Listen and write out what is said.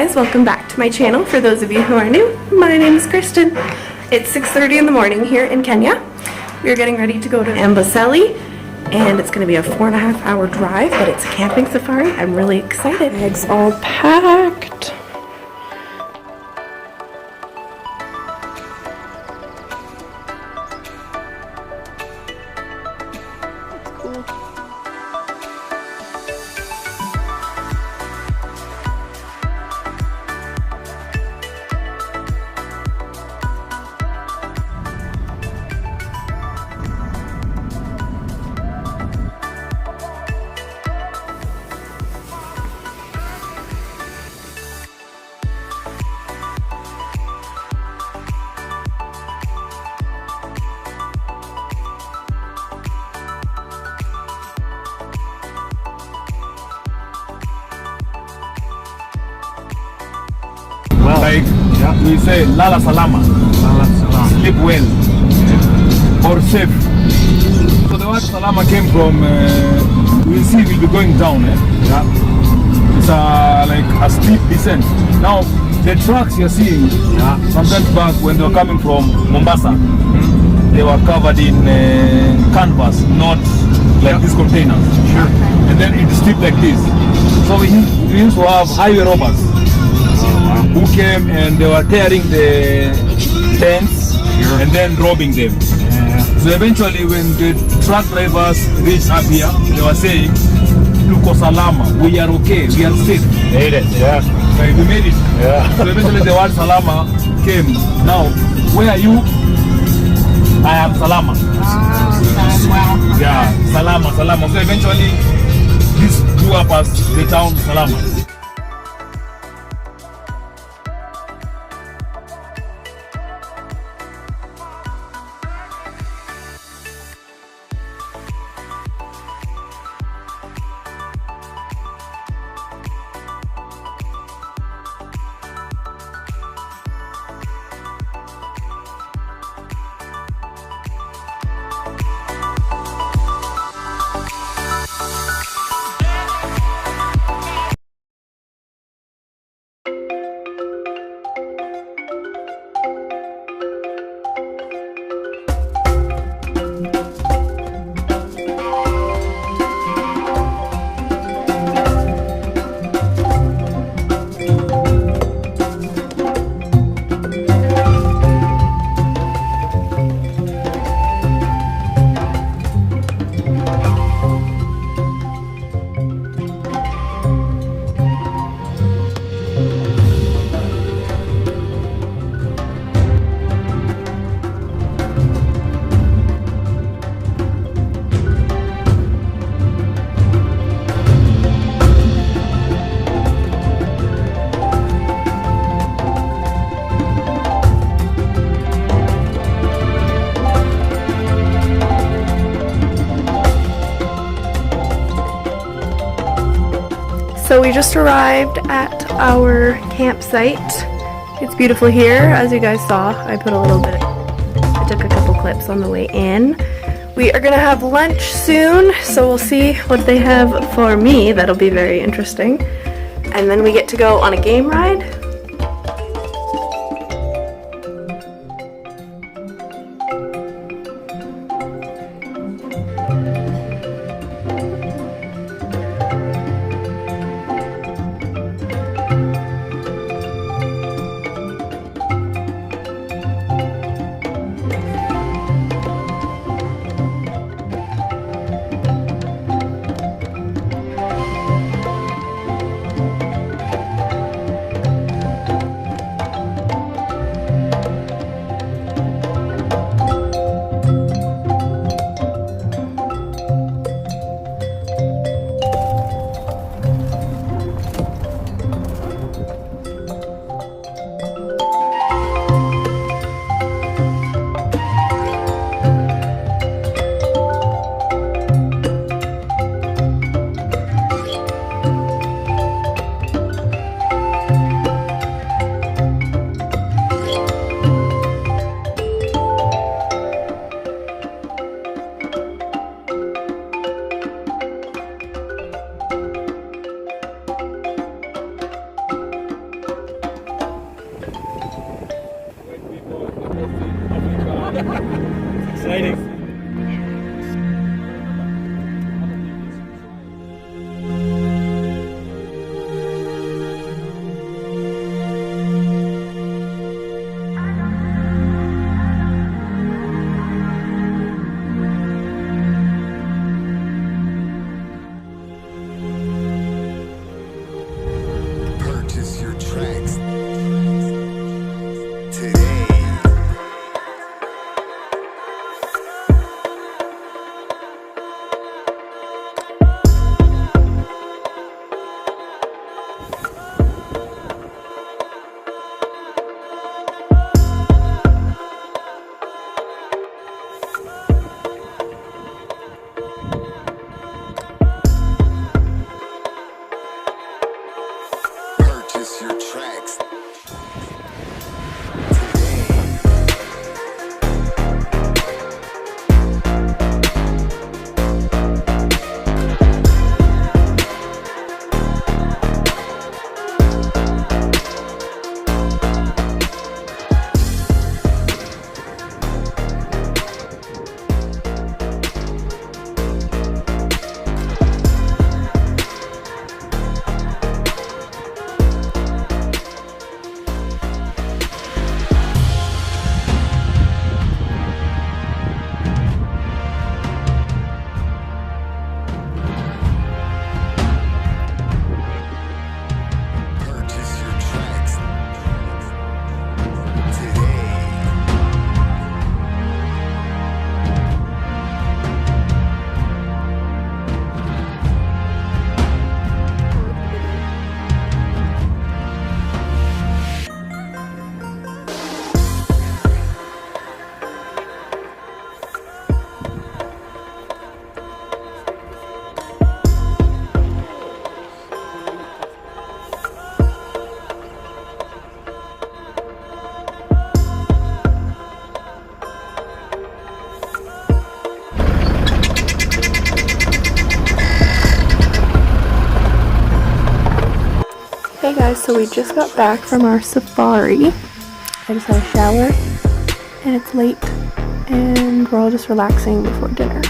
guys, welcome back to my channel. For those of you who are new, my name is Kristen. It's 6:30 in the morning here in Kenya. We're getting ready to go to Amboseli, and it's going to be a 4.5-hour drive, but it's a camping safari. I'm really excited. Bags all packed. Well, like we say, Lala Salama, sleep well, or safe. So the word Salama came from, we'll see, we'll be going down. It's like a steep descent. Now, the trucks you're seeing, sometimes back when they were coming from Mombasa, they were covered in canvas, not like these containers. Sure. And then it's steep like this. So we used to have highway robbers who came and they were tearing the tents and then robbing them. So eventually when the truck drivers reached up here, they were saying, Tuko Salama, we are okay, we are safe. Made it, Like, we made it. So eventually the word Salama came. Now, where are you? I am Salama. Wow. Yeah, Salama. So eventually this grew up as the town Salama. So we just arrived at our campsite. It's beautiful here, as you guys saw. I took a couple clips on the way in. We are gonna have lunch soon, so we'll see what they have for me. That'll be very interesting. And then we get to go on a game ride. exciting. Purchase your tracks today. Purchase your tracks today. Purchase your tracks today. Hey guys, so we just got back from our safari. I just had a shower and it's late and we're all just relaxing before dinner.